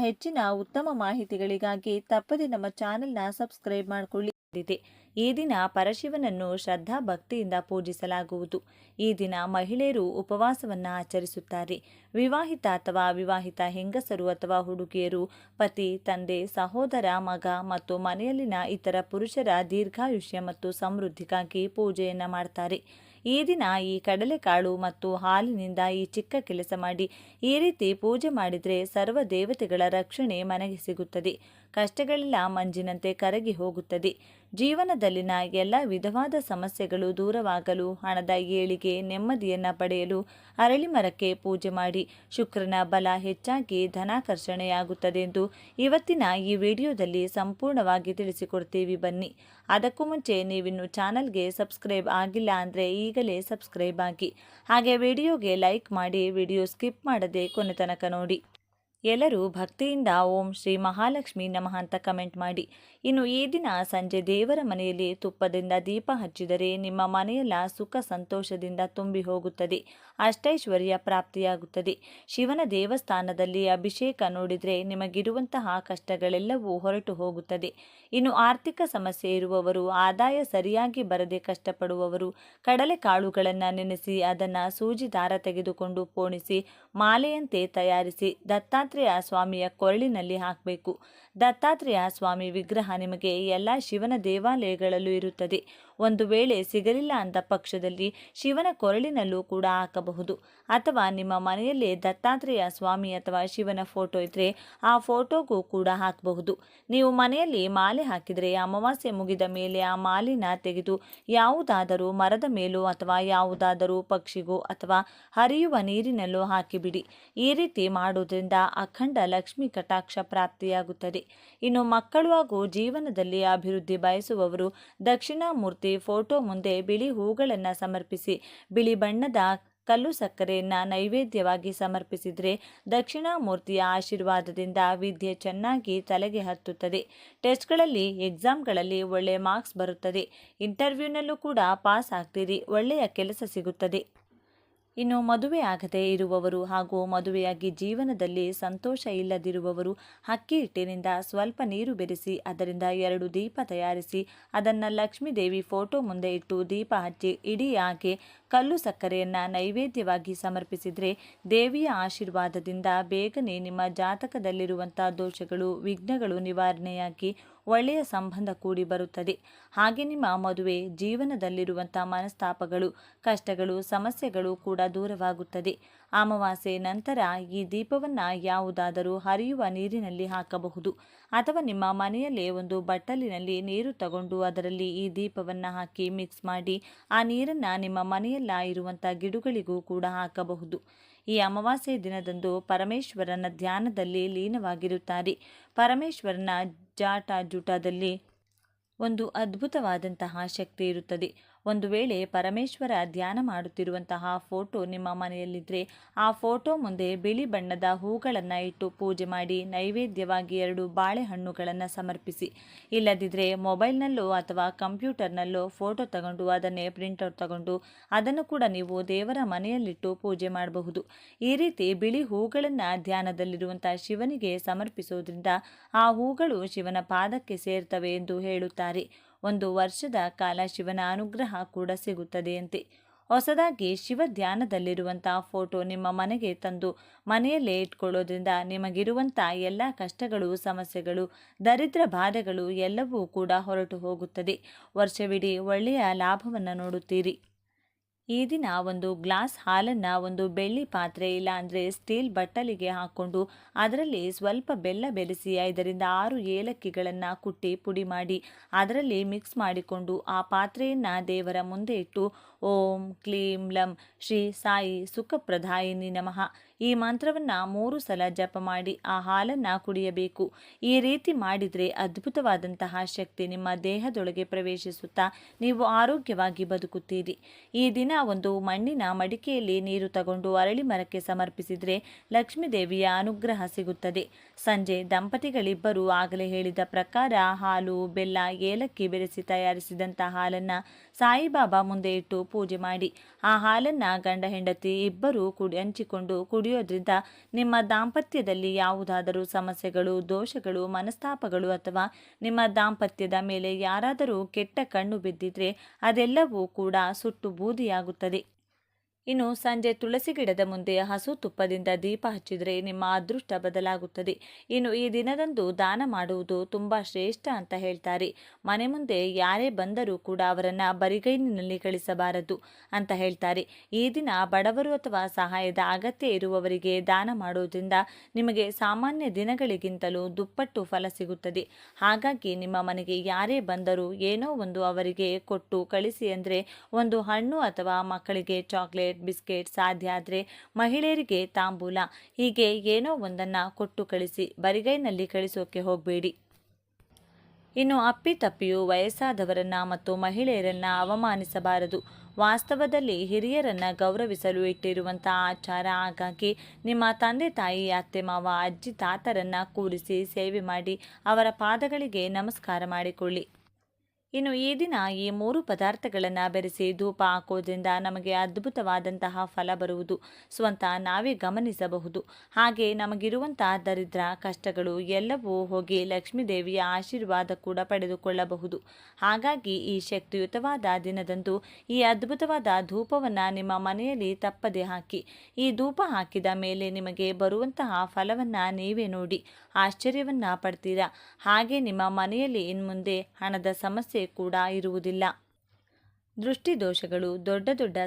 ಹೆಚ್ಚಿನ ಉತ್ತಮ ಮಾಹಿತಿಗಳಿಗಾಗಿ ತಪ್ಪದೆ ನಮ್ಮ ಚಾನೆಲ್ನ ಸಬ್ಸ್ಕ್ರೈಬ್ ಮಾಡಿಕೊಳ್ಳಿ. ಈ ದಿನ ಪರಶಿವನನ್ನು ಶ್ರದ್ಧಾ ಭಕ್ತಿಯಿಂದ ಪೂಜಿಸಲಾಗುವುದು. ಈ ದಿನ ಮಹಿಳೆಯರು ಉಪವಾಸವನ್ನು ಆಚರಿಸುತ್ತಾರೆ. ವಿವಾಹಿತ ಅಥವಾ ಅವಿವಾಹಿತ ಹೆಂಗಸರು ಅಥವಾ ಹುಡುಗಿಯರು ಪತಿ, ತಂದೆ, ಸಹೋದರ, ಮಗ ಮತ್ತು ಮನೆಯಲ್ಲಿನ ಇತರ ಪುರುಷರ ದೀರ್ಘಾಯುಷ್ಯ ಮತ್ತು ಸಮೃದ್ಧಿಗಾಗಿ ಪೂಜೆಯನ್ನು ಮಾಡ್ತಾರೆ. ಈ ದಿನ ಈ ಕಡಲೆಕಾಳು ಮತ್ತು ಹಾಲಿನಿಂದ ಈ ಚಿಕ್ಕ ಕೆಲಸ ಮಾಡಿ ಈ ರೀತಿ ಪೂಜೆ ಮಾಡಿದರೆ ಸರ್ವ ದೇವತೆಗಳ ರಕ್ಷಣೆ ಮನೆಗೆ ಸಿಗುತ್ತದೆ. ಕಷ್ಟಗಳೆಲ್ಲ ಮಂಜಿನಂತೆ ಕರಗಿ ಹೋಗುತ್ತದೆ. ಜೀವನದಲ್ಲಿನ ಎಲ್ಲ ವಿಧವಾದ ಸಮಸ್ಯೆಗಳು ದೂರವಾಗಲು, ಹಣದ ಏಳಿಗೆ, ನೆಮ್ಮದಿಯನ್ನು ಪಡೆಯಲು ಅರಳಿ ಮರಕ್ಕೆ ಪೂಜೆ ಮಾಡಿ. ಶುಕ್ರನ ಬಲ ಹೆಚ್ಚಾಗಿ ಧನಾಕರ್ಷಣೆಯಾಗುತ್ತದೆ ಎಂದು ಇವತ್ತಿನ ಈ ವಿಡಿಯೋದಲ್ಲಿ ಸಂಪೂರ್ಣವಾಗಿ ತಿಳಿಸಿಕೊಡ್ತೀವಿ. ಬನ್ನಿ. ಅದಕ್ಕೂ ಮುಂಚೆ ನೀವಿನ್ನು ಚಾನಲ್ಗೆ ಸಬ್ಸ್ಕ್ರೈಬ್ ಆಗಿಲ್ಲ ಅಂದರೆ ಈಗಲೇ ಸಬ್ಸ್ಕ್ರೈಬ್ ಆಗಿ, ಹಾಗೆ ವಿಡಿಯೋಗೆ ಲೈಕ್ ಮಾಡಿ, ವಿಡಿಯೋ ಸ್ಕಿಪ್ ಮಾಡದೆ ಕೊನೆ ತನಕ ನೋಡಿ. ಎಲ್ಲರೂ ಭಕ್ತಿಯಿಂದ ಓಂ ಶ್ರೀ ಮಹಾಲಕ್ಷ್ಮಿ ನಮಃ ಅಂತ ಕಮೆಂಟ್ ಮಾಡಿ. ಇನ್ನು ಈ ದಿನ ಸಂಜೆ ದೇವರ ಮನೆಯಲ್ಲಿ ತುಪ್ಪದಿಂದ ದೀಪ ಹಚ್ಚಿದರೆ ನಿಮ್ಮ ಮನೆಯೆಲ್ಲ ಸುಖ ಸಂತೋಷದಿಂದ ತುಂಬಿ ಹೋಗುತ್ತದೆ, ಅಷ್ಟೈಶ್ವರ್ಯ ಪ್ರಾಪ್ತಿಯಾಗುತ್ತದೆ. ಶಿವನ ದೇವಸ್ಥಾನದಲ್ಲಿ ಅಭಿಷೇಕ ನೋಡಿದರೆ ನಿಮಗಿರುವಂತಹ ಕಷ್ಟಗಳೆಲ್ಲವೂ ಹೊರಟು ಹೋಗುತ್ತದೆ. ಇನ್ನು ಆರ್ಥಿಕ ಸಮಸ್ಯೆ ಇರುವವರು, ಆದಾಯ ಸರಿಯಾಗಿ ಬರದೆ ಕಷ್ಟಪಡುವವರು ಕಡಲೆಕಾಳುಗಳನ್ನು ನೆನೆಸಿ ಅದನ್ನು ಸೂಜಿ ದಾರ ತೆಗೆದುಕೊಂಡು ಪೋಣಿಸಿ ಮಾಲೆಯಂತೆ ತಯಾರಿಸಿ ದತ್ತಾತ್ರೇಯ ಸ್ವಾಮಿಯ ಕೊರಳಿನಲ್ಲಿ ಹಾಕಬೇಕು. ದತ್ತಾತ್ರೇಯ ಸ್ವಾಮಿ ವಿಗ್ರಹ ನಿಮಗೆ ಎಲ್ಲ ಶಿವನ ದೇವಾಲಯಗಳಲ್ಲೂ ಇರುತ್ತದೆ. ಒಂದು ವೇಳೆ ಸಿಗಲಿಲ್ಲ ಅಂದ ಪಕ್ಷದಲ್ಲಿ ಶಿವನ ಕೊರಳಿನಲ್ಲೂ ಕೂಡ ಹಾಕಬಹುದು. ಅಥವಾ ನಿಮ್ಮ ಮನೆಯಲ್ಲೇ ದತ್ತಾತ್ರೇಯ ಸ್ವಾಮಿ ಅಥವಾ ಶಿವನ ಫೋಟೋ ಇದ್ದರೆ ಆ ಫೋಟೋಗೂ ಕೂಡ ಹಾಕಬಹುದು. ನೀವು ಮನೆಯಲ್ಲಿ ಮಾಲೆ ಹಾಕಿದರೆ ಅಮಾವಾಸ್ಯೆ ಮುಗಿದ ಮೇಲೆ ಆ ಮಾಲಿನ ತೆಗೆದು ಯಾವುದಾದರೂ ಮರದ ಮೇಲೋ ಅಥವಾ ಯಾವುದಾದರೂ ಪಕ್ಷಿಗೋ ಅಥವಾ ಹರಿಯುವ ನೀರಿನಲ್ಲೋ ಹಾಕಿಬಿಡಿ. ಈ ರೀತಿ ಮಾಡುವುದರಿಂದ ಅಖಂಡ ಲಕ್ಷ್ಮಿ ಕಟಾಕ್ಷ ಪ್ರಾಪ್ತಿಯಾಗುತ್ತದೆ. ಇನ್ನು ಮಕ್ಕಳು ಹಾಗೂ ಜೀವನದಲ್ಲಿ ಅಭಿವೃದ್ಧಿ ಬಯಸುವವರು ದಕ್ಷಿಣಾಮೂರ್ತಿ ಫೋಟೋ ಮುಂದೆ ಬಿಳಿ ಹೂಗಳನ್ನು ಸಮರ್ಪಿಸಿ ಬಿಳಿ ಬಣ್ಣದ ಕಲ್ಲು ಸಕ್ಕರೆಯನ್ನು ನೈವೇದ್ಯವಾಗಿ ಸಮರ್ಪಿಸಿದರೆ ದಕ್ಷಿಣಾಮೂರ್ತಿಯ ಆಶೀರ್ವಾದದಿಂದ ವಿದ್ಯೆ ಚೆನ್ನಾಗಿ ತಲೆಗೆ ಹತ್ತುತ್ತದೆ. ಟೆಸ್ಟ್ಗಳಲ್ಲಿ, ಎಕ್ಸಾಮ್ಗಳಲ್ಲಿ ಒಳ್ಳೆಯ ಮಾರ್ಕ್ಸ್ ಬರುತ್ತದೆ. ಇಂಟರ್ವ್ಯೂನಲ್ಲೂ ಕೂಡ ಪಾಸ್ ಆಗ್ತೀರಿ, ಒಳ್ಳೆಯ ಕೆಲಸ ಸಿಗುತ್ತದೆ. ಇನ್ನು ಮದುವೆ ಆಗದೇ ಇರುವವರು ಹಾಗೂ ಮದುವೆಯಾಗಿ ಜೀವನದಲ್ಲಿ ಸಂತೋಷ ಇಲ್ಲದಿರುವವರು ಅಕ್ಕಿ ಹಿಟ್ಟಿನಿಂದ ಸ್ವಲ್ಪ ನೀರು ಬೆರೆಸಿ ಅದರಿಂದ 2 ದೀಪ ತಯಾರಿಸಿ ಅದನ್ನು ಲಕ್ಷ್ಮೀದೇವಿ ಫೋಟೋ ಮುಂದೆ ಇಟ್ಟು ದೀಪ ಹಚ್ಚಿ ಇಡೀ ಹಾಗೆ ಕಲ್ಲು ಸಕ್ಕರೆಯನ್ನು ನೈವೇದ್ಯವಾಗಿ ಸಮರ್ಪಿಸಿದರೆ ದೇವಿಯ ಆಶೀರ್ವಾದದಿಂದ ಬೇಗನೆ ನಿಮ್ಮ ಜಾತಕದಲ್ಲಿರುವಂಥ ದೋಷಗಳು, ವಿಘ್ನಗಳು ನಿವಾರಣೆಯಾಗಿ ಒಳ್ಳೆಯ ಸಂಬಂಧ ಕೂಡಿ ಬರುತ್ತದೆ. ಹಾಗೆ ನಿಮ್ಮ ಮದುವೆ ಜೀವನದಲ್ಲಿರುವಂಥ ಮನಸ್ತಾಪಗಳು, ಕಷ್ಟಗಳು, ಸಮಸ್ಯೆಗಳು ಕೂಡ ದೂರವಾಗುತ್ತದೆ. ಅಮಾವಾಸ್ಯೆ ನಂತರ ಈ ದೀಪವನ್ನು ಯಾವುದಾದರೂ ಹರಿಯುವ ನೀರಿನಲ್ಲಿ ಹಾಕಬಹುದು. ಅಥವಾ ನಿಮ್ಮ ಮನೆಯಲ್ಲೇ ಒಂದು ಬಟ್ಟಲಿನಲ್ಲಿ ನೀರು ತಗೊಂಡು ಅದರಲ್ಲಿ ಈ ದೀಪವನ್ನು ಹಾಕಿ ಮಿಕ್ಸ್ ಮಾಡಿ ಆ ನೀರನ್ನು ನಿಮ್ಮ ಮನೆಯಲ್ಲ ಇರುವಂಥ ಗಿಡಗಳಿಗೂ ಕೂಡ ಹಾಕಬಹುದು. ಈ ಅಮಾವಾಸ್ಯೆ ದಿನದಂದು ಪರಮೇಶ್ವರನ ಧ್ಯಾನದಲ್ಲಿ ಲೀನವಾಗಿರುತ್ತಾರೆ. ಪರಮೇಶ್ವರನ ಜಟಾಜೂಟದಲ್ಲಿ ಒಂದು ಅದ್ಭುತವಾದಂತಹ ಶಕ್ತಿ ಇರುತ್ತದೆ. ಒಂದು ವೇಳೆ ಪರಮೇಶ್ವರ ಧ್ಯಾನ ಮಾಡುತ್ತಿರುವಂತಹ ಫೋಟೋ ನಿಮ್ಮ ಮನೆಯಲ್ಲಿದ್ದರೆ ಆ ಫೋಟೋ ಮುಂದೆ ಬಿಳಿ ಬಣ್ಣದ ಹೂಗಳನ್ನು ಇಟ್ಟು ಪೂಜೆ ಮಾಡಿ ನೈವೇದ್ಯವಾಗಿ 2 ಬಾಳೆಹಣ್ಣುಗಳನ್ನು ಸಮರ್ಪಿಸಿ. ಇಲ್ಲದಿದ್ದರೆ ಮೊಬೈಲ್ನಲ್ಲೋ ಅಥವಾ ಕಂಪ್ಯೂಟರ್ನಲ್ಲೋ ಫೋಟೋ ತಗೊಂಡು ಅದನ್ನೇ ಪ್ರಿಂಟೌಟ್ ತಗೊಂಡು ಅದನ್ನು ಕೂಡ ನೀವು ದೇವರ ಮನೆಯಲ್ಲಿಟ್ಟು ಪೂಜೆ ಮಾಡಬಹುದು. ಈ ರೀತಿ ಬಿಳಿ ಹೂಗಳನ್ನು ಧ್ಯಾನದಲ್ಲಿರುವಂಥ ಶಿವನಿಗೆ ಸಮರ್ಪಿಸೋದ್ರಿಂದ ಆ ಹೂಗಳು ಶಿವನ ಪಾದಕ್ಕೆ ಸೇರ್ತವೆ ಎಂದು ಹೇಳುತ್ತಾರೆ. 1 ವರ್ಷದ ಕಾಲ ಶಿವನ ಅನುಗ್ರಹ ಕೂಡ ಸಿಗುತ್ತದೆಯಂತೆ. ಹೊಸದಾಗಿ ಶಿವ ಧ್ಯಾನದಲ್ಲಿರುವಂಥ ಫೋಟೋ ನಿಮ್ಮ ಮನೆಗೆ ತಂದು ಮನೆಯಲ್ಲೇ ಇಟ್ಕೊಳ್ಳೋದ್ರಿಂದ ನಿಮಗಿರುವಂಥ ಎಲ್ಲ ಕಷ್ಟಗಳು, ಸಮಸ್ಯೆಗಳು, ದರಿದ್ರ ಬಾಧೆಗಳು ಎಲ್ಲವೂ ಕೂಡ ಹೊರಟು ಹೋಗುತ್ತದೆ. ವರ್ಷವಿಡೀ ಒಳ್ಳೆಯ ಲಾಭವನ್ನು ನೋಡುತ್ತೀರಿ. ಈ ದಿನ ಒಂದು ಗ್ಲಾಸ್ ಹಾಲನ್ನು ಒಂದು ಬೆಳ್ಳಿ ಪಾತ್ರೆ ಇಲ್ಲ ಅಂದರೆ ಸ್ಟೀಲ್ ಬಟ್ಟಲಿಗೆ ಹಾಕ್ಕೊಂಡು ಅದರಲ್ಲಿ ಸ್ವಲ್ಪ ಬೆಲ್ಲ ಬೆರೆಸಿ 5ರಿಂದ 6 ಏಲಕ್ಕಿಗಳನ್ನು ಕುಟ್ಟಿ ಪುಡಿ ಮಾಡಿ ಅದರಲ್ಲಿ ಮಿಕ್ಸ್ ಮಾಡಿಕೊಂಡು ಆ ಪಾತ್ರೆಯನ್ನು ದೇವರ ಮುಂದೆ ಇಟ್ಟು ಓಂ ಕ್ಲೀಂ ಲಂ ಶ್ರೀ ಸಾಯಿ ಸುಖಪ್ರದಾಯಿನಿ ನಮಃ ಈ ಮಂತ್ರವನ್ನು 3 ಸಲ ಜಪ ಮಾಡಿ ಆ ಹಾಲನ್ನು ಕುಡಿಯಬೇಕು. ಈ ರೀತಿ ಮಾಡಿದರೆ ಅದ್ಭುತವಾದಂತಹ ಶಕ್ತಿ ನಿಮ್ಮ ದೇಹದೊಳಗೆ ಪ್ರವೇಶಿಸುತ್ತಾ ನೀವು ಆರೋಗ್ಯವಾಗಿ ಬದುಕುತ್ತೀರಿ. ಈ ದಿನ ಒಂದು ಮಣ್ಣಿನ ಮಡಿಕೆಯಲ್ಲಿ ನೀರು ತಗೊಂಡು ಅರಳಿ ಮರಕ್ಕೆ ಸಮರ್ಪಿಸಿದರೆ ಲಕ್ಷ್ಮೀ ದೇವಿಯ ಅನುಗ್ರಹ ಸಿಗುತ್ತದೆ. ಸಂಜೆ ದಂಪತಿಗಳಿಬ್ಬರು ಆಗಲೇ ಹೇಳಿದ ಪ್ರಕಾರ ಹಾಲು, ಬೆಲ್ಲ, ಏಲಕ್ಕಿ ಬೆರೆಸಿ ತಯಾರಿಸಿದಂಥ ಹಾಲನ್ನು ಸಾಯಿಬಾಬಾ ಮುಂದೆ ಇಟ್ಟು ಪೂಜೆ ಮಾಡಿ ಆ ಹಾಲನ್ನು ಗಂಡ ಹೆಂಡತಿ ಇಬ್ಬರು ಹಂಚಿಕೊಂಡು ಕುಡಿಯೋದ್ರಿಂದ ನಿಮ್ಮ ದಾಂಪತ್ಯದಲ್ಲಿ ಯಾವುದಾದರೂ ಸಮಸ್ಯೆಗಳು, ದೋಷಗಳು, ಮನಸ್ತಾಪಗಳು ಅಥವಾ ನಿಮ್ಮ ದಾಂಪತ್ಯದ ಮೇಲೆ ಯಾರಾದರೂ ಕೆಟ್ಟ ಕಣ್ಣು ಬಿದ್ದಿದ್ರೆ ಅದೆಲ್ಲವೂ ಕೂಡ ಸುಟ್ಟು ಬೂದಿಯಾಗುತ್ತದೆ. ಇನ್ನು ಸಂಜೆ ತುಳಸಿ ಗಿಡದ ಮುಂದೆ ಹಸು ತುಪ್ಪದಿಂದ ದೀಪ ಹಚ್ಚಿದರೆ ನಿಮ್ಮ ಅದೃಷ್ಟ ಬದಲಾಗುತ್ತದೆ. ಇನ್ನು ಈ ದಿನದಂದು ದಾನ ಮಾಡುವುದು ತುಂಬಾ ಶ್ರೇಷ್ಠ ಅಂತ ಹೇಳ್ತಾರೆ. ಮನೆ ಮುಂದೆ ಯಾರೇ ಬಂದರೂ ಕೂಡ ಅವರನ್ನ ಬರಿಗೈನಿನಲ್ಲಿ ಕಳಿಸಬಾರದು ಅಂತ ಹೇಳ್ತಾರೆ. ಈ ದಿನ ಬಡವರು ಅಥವಾ ಸಹಾಯದ ಅಗತ್ಯ ಇರುವವರಿಗೆ ದಾನ ಮಾಡುವುದರಿಂದ ನಿಮಗೆ ಸಾಮಾನ್ಯ ದಿನಗಳಿಗಿಂತಲೂ ದುಪ್ಪಟ್ಟು ಫಲ ಸಿಗುತ್ತದೆ. ಹಾಗಾಗಿ ನಿಮ್ಮ ಮನೆಗೆ ಯಾರೇ ಬಂದರೂ ಏನೋ ಒಂದು ಅವರಿಗೆ ಕೊಟ್ಟು ಕಳಿಸಿ. ಅಂದರೆ ಒಂದು ಹಣ್ಣು ಅಥವಾ ಮಕ್ಕಳಿಗೆ ಚಾಕ್ಲೇಟ್, ಬಿಸ್ಕೆಟ್, ಸಾಧ್ಯ ಆದರೆ ಮಹಿಳೆಯರಿಗೆ ತಾಂಬೂಲ, ಹೀಗೆ ಏನೋ ಒಂದನ್ನ ಕೊಟ್ಟು ಕಳಿಸಿ. ಬರಿಗೈನಲ್ಲಿ ಕಳಿಸೋಕೆ ಹೋಗಬೇಡಿ. ಇನ್ನು ಅಪ್ಪಿತಪ್ಪಿಯು ವಯಸ್ಸಾದವರನ್ನ ಮತ್ತು ಮಹಿಳೆಯರನ್ನ ಅವಮಾನಿಸಬಾರದು. ವಾಸ್ತವದಲ್ಲಿ ಹಿರಿಯರನ್ನ ಗೌರವಿಸಲು ಇಟ್ಟಿರುವಂತಹ ಆಚಾರ. ಹಾಗಾಗಿ ನಿಮ್ಮ ತಂದೆ ತಾಯಿ, ಅತ್ತೆ ಮಾವ, ಅಜ್ಜಿ ತಾತರನ್ನ ಕೂರಿಸಿ ಸೇವೆ ಮಾಡಿ ಅವರ ಪಾದಗಳಿಗೆ ನಮಸ್ಕಾರ ಮಾಡಿಕೊಳ್ಳಿ. ಇನ್ನು ಈ ದಿನ ಈ 3 ಪದಾರ್ಥಗಳನ್ನು ಬೆರೆಸಿ ಧೂಪ ಹಾಕೋದ್ರಿಂದ ನಮಗೆ ಅದ್ಭುತವಾದಂತಹ ಫಲ ಬರುವುದು ಸ್ವಂತ ನಾವೇ ಗಮನಿಸಬಹುದು. ಹಾಗೆ ನಮಗಿರುವಂತಹ ದರಿದ್ರ, ಕಷ್ಟಗಳು ಎಲ್ಲವೂ ಹೋಗಿ ಲಕ್ಷ್ಮೀದೇವಿಯ ಆಶೀರ್ವಾದ ಕೂಡ ಪಡೆದುಕೊಳ್ಳಬಹುದು. ಹಾಗಾಗಿ ಈ ಶಕ್ತಿಯುತವಾದ ದಿನದಂದು ಈ ಅದ್ಭುತವಾದ ಧೂಪವನ್ನು ನಿಮ್ಮ ಮನೆಯಲ್ಲಿ ತಪ್ಪದೆ ಹಾಕಿ. ಈ ಧೂಪ ಹಾಕಿದ ಮೇಲೆ ನಿಮಗೆ ಬರುವಂತಹ ಫಲವನ್ನು ನೀವೇ ನೋಡಿ ಆಶ್ಚರ್ಯವನ್ನ ಪಡ್ತೀರಾ. ಹಾಗೆ ನಿಮ್ಮ ಮನೆಯಲ್ಲಿ ಇನ್ಮುಂದೆ ಹಣದ ಸಮಸ್ಯೆ ಕೂಡ ಇರುವುದಿಲ್ಲ. ದೃಷ್ಟಿದೋಷಗಳು, ದೊಡ್ಡ ದೊಡ್ಡ